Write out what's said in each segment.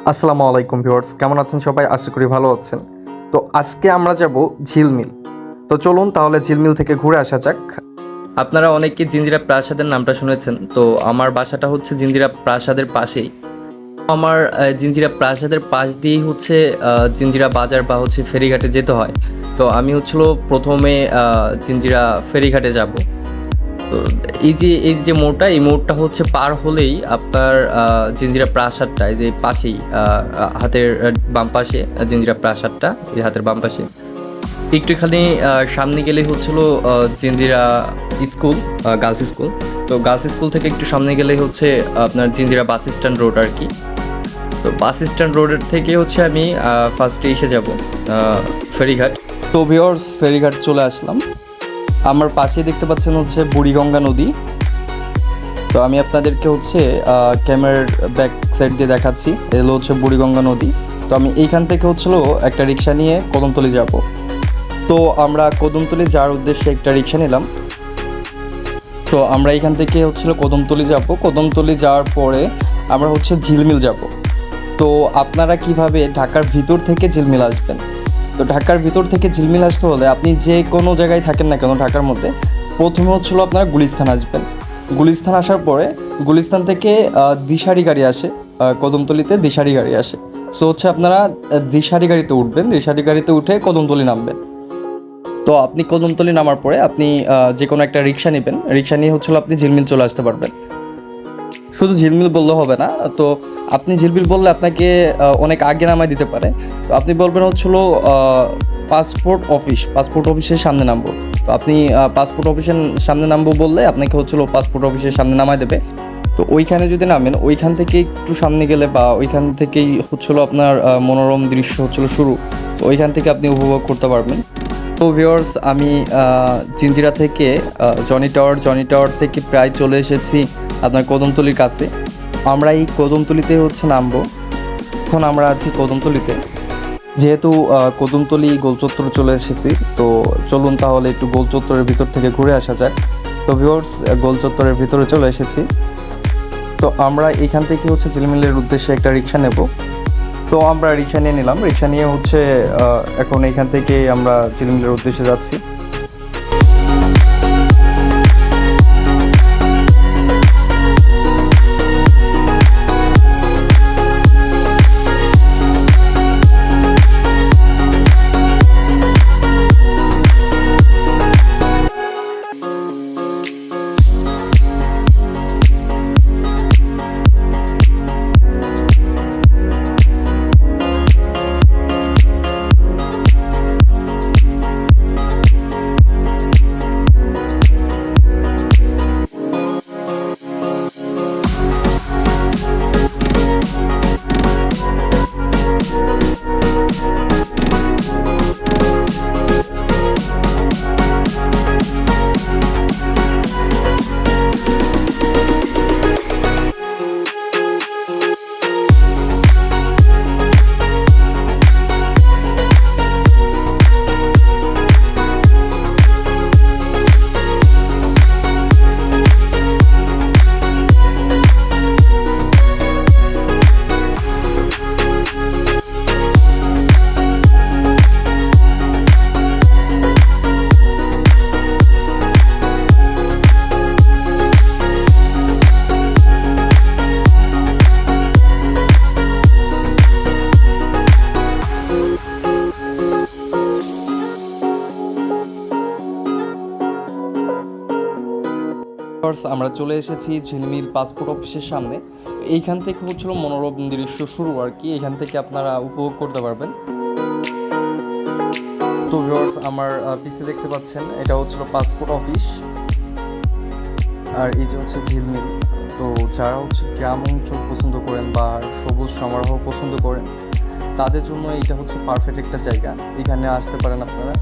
আসসালামু আলাইকুম ভিউয়ার্স, কেমন আছেন সবাই? আশা করি ভালো আছেন। তো আজকে আমরা যাব ঝিলমিল। তো চলুন তাহলে ঝিলমিল থেকে ঘুরে আসা যাক। আপনারা অনেকে জিঞ্জিরা প্রাসাদের নামটা শুনেছেন। তো আমার বাসাটা হচ্ছে জিঞ্জিরা প্রাসাদের পাশেই। আমার জিঞ্জিরা প্রাসাদের পাশ দিয়েই হচ্ছে জিঞ্জিরা বাজার বা হচ্ছে ফেরিঘাটে যেতে হয়। তো আমি হচ্ছিল প্রথমে জিঞ্জিরা ফেরিঘাটে যাব। তো এই যে মোড়টা, এই মোড়টা হচ্ছে পার হলেই আপনার জিঞ্জিরা প্রাসাদটা এই যে পাশেই হাতের বাম পাশে জিঞ্জিরা প্রাসাদটা, এই হাতের বাম পাশে একটুখানি সামনে গেলেই হচ্ছিল জিঞ্জিরা স্কুল, গার্লস স্কুল। তো গার্লস স্কুল থেকে একটু সামনে গেলেই হচ্ছে আপনার জিঞ্জিরা বাস স্ট্যান্ড রোড আর কি। তো বাস স্ট্যান্ড রোডের থেকে হচ্ছে আমি ফার্স্টে এসে যাব ফেরিঘাট। তো ভিউয়ার্স, ফেরিঘাট চলে আসলাম। আমার পাশে দেখতে পাচ্ছেন হচ্ছে বুড়িগঙ্গা নদী। তো আমি আপনাদেরকে হচ্ছে ক্যামেরার ব্যাক সাইড দিয়ে দেখাচ্ছি, এগুলো হচ্ছে বুড়িগঙ্গা নদী। তো আমি এইখান থেকে হচ্ছিল একটা রিক্সা নিয়ে কদমতলি যাব। তো আমরা কদমতলি যাওয়ার উদ্দেশ্যে একটা রিক্সা নিলাম। তো আমরা এখান থেকে হচ্ছিল কদমতলি যাব। কদমতলি যাওয়ার পরে আমরা হচ্ছে ঝিলমিল যাব। তো আপনারা কিভাবে ঢাকার ভিতর থেকে ঝিলমিল আসবেন? তো ঢাকার ভিতর থেকে ঝিলমিল আসতে হলে আপনি যে কোনো জায়গায় থাকেন না কেন ঢাকার মধ্যে, প্রথমে হচ্ছিল আপনারা গুলিস্তান আসবেন। গুলিস্তান আসার পরে গুলিস্তান থেকে দিশারি গাড়ি আসে, কদমতলিতে দিশারি গাড়ি আসে। সো হচ্ছে আপনারা দিশারি গাড়িতে উঠবেন, দিশারি গাড়িতে উঠে কদমতলি নামবেন। তো আপনি কদমতলি নামার পরে আপনি যে কোনো একটা রিক্সা নেবেন, রিক্সা নিয়ে হচ্ছিল আপনি ঝিলমিল চলে আসতে পারবেন। শুধু ঝিলমিল বললে হবে না, তো আপনি ঝিলমিল বললে আপনাকে অনেক আগে নামায় দিতে পারে। তো আপনি বলবেন হচ্ছিল পাসপোর্ট অফিসের সামনে নামবো। তো আপনি পাসপোর্ট অফিসের সামনে নামবো বললে আপনাকে হচ্ছিল পাসপোর্ট অফিসের সামনে নামায় দেবে। তো ওইখানে যদি নামেন, ওইখান থেকে একটু সামনে গেলে বা ওইখান থেকেই হচ্ছিল আপনার মনোরম দৃশ্য হচ্ছিল শুরু। তো ওইখান থেকে আপনি উপভোগ করতে পারবেন। তো ভিউয়ার্স, আমি জিঞ্জিরা থেকে জনি টাওয়ার থেকে প্রায় চলে এসেছি আপনার কদমতলির কাছে। আমরা এই কদমতলিতে হচ্ছে নামবো। এখন আমরা আছি কদমতলিতে। যেহেতু কদমতলি গোলচত্বর চলে এসেছি, তো চলুন তাহলে একটু গোলচত্বরের ভিতর থেকে ঘুরে আসা যাক। তো ভিউয়ার্স, গোলচত্বরের ভিতরে চলে এসেছি। তো আমরা এখান থেকে হচ্ছে ঝিলমিলের উদ্দেশ্যে একটা রিক্সা নেব। তো আমরা রিক্সা নিয়ে নিলাম, রিক্সা নিয়ে হচ্ছে এখন এখান থেকে আমরা ঝিলমিলের উদ্দেশ্যে যাচ্ছি। আমরা চলে এসেছি ঝিলমিল পাসপোর্ট অফিসের সামনে। এইখান থেকে হচ্ছিল মনোরম দৃশ্য শুরু আর কি, এখান থেকে আপনারা উপভোগ করতে পারবেন। তো ভিউয়ার্স, আমার পিছে দেখতে পাচ্ছেন এটা হচ্ছিল পাসপোর্ট অফিস, আর এই যে হচ্ছে ঝিলমিল। তো যারা হচ্ছে গ্রাম অঞ্চল পছন্দ করেন বা সবুজ সমারোহ পছন্দ করেন, তাদের জন্য এটা হচ্ছে পারফেক্ট একটা জায়গা, এখানে আসতে পারেন আপনারা।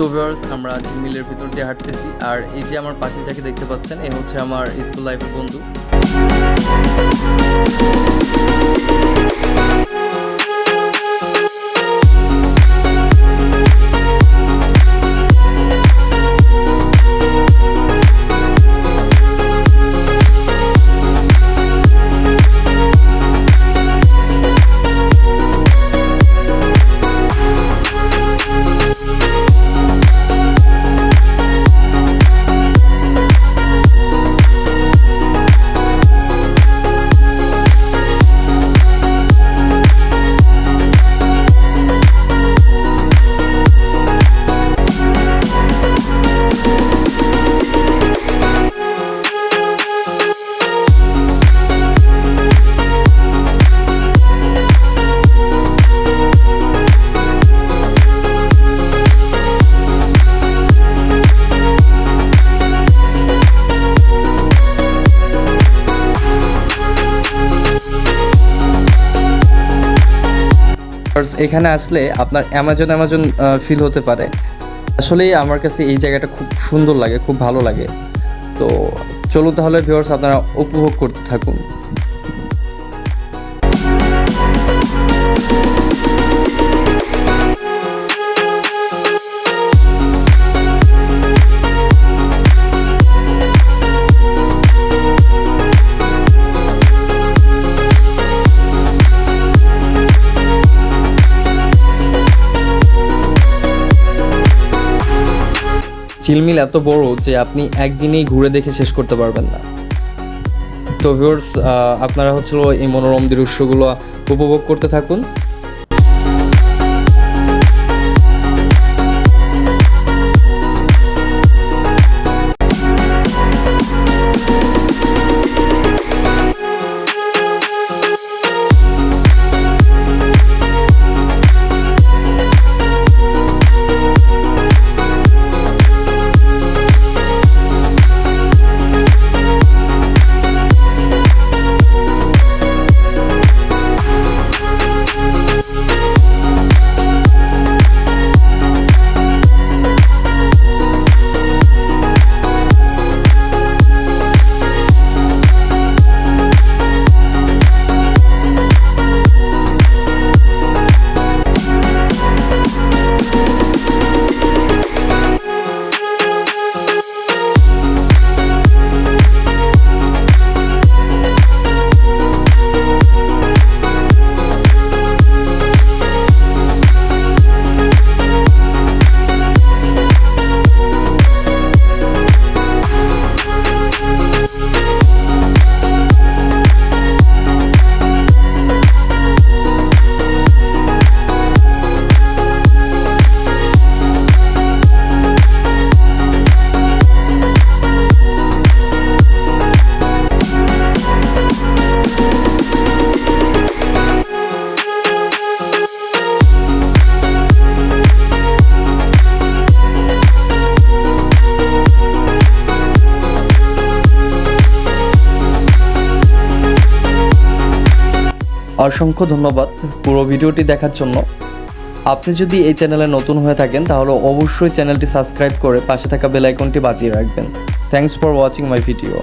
তো ভিউয়ার্স, আমরা ঝিলমিলের ভিতর দিয়ে হাঁটতেছি, আর এই যে আমার পাশে যাকে দেখতে পাচ্ছেন, এ হচ্ছে আমার স্কুল লাইফের বন্ধু। এখানে আসলে আপনার অ্যামাজন ফিল হতে পারে। আসলেই আমার কাছে এই জায়গাটা খুব সুন্দর লাগে, খুব ভালো লাগে। তো চলুন তাহলে ভিউয়ার্স, আপনারা উপভোগ করতে থাকুন। ঝিলমিল এত বড় যে আপনি একদিনেই ঘুরে দেখে শেষ করতে পারবেন না। তো ভিউয়ার্স, আপনারা হচ্ছিল এই মনোরম দৃশ্যগুলো উপভোগ করতে থাকুন। অসংখ্য ধন্যবাদ পুরো ভিডিওটি দেখার জন্য। আপনি যদি এই চ্যানেলে নতুন হয়ে থাকেন তাহলে অবশ্যই চ্যানেলটি সাবস্ক্রাইব করে পাশে থাকা বেল আইকনটি বাজিয়ে রাখবেন। Thanks for watching my video.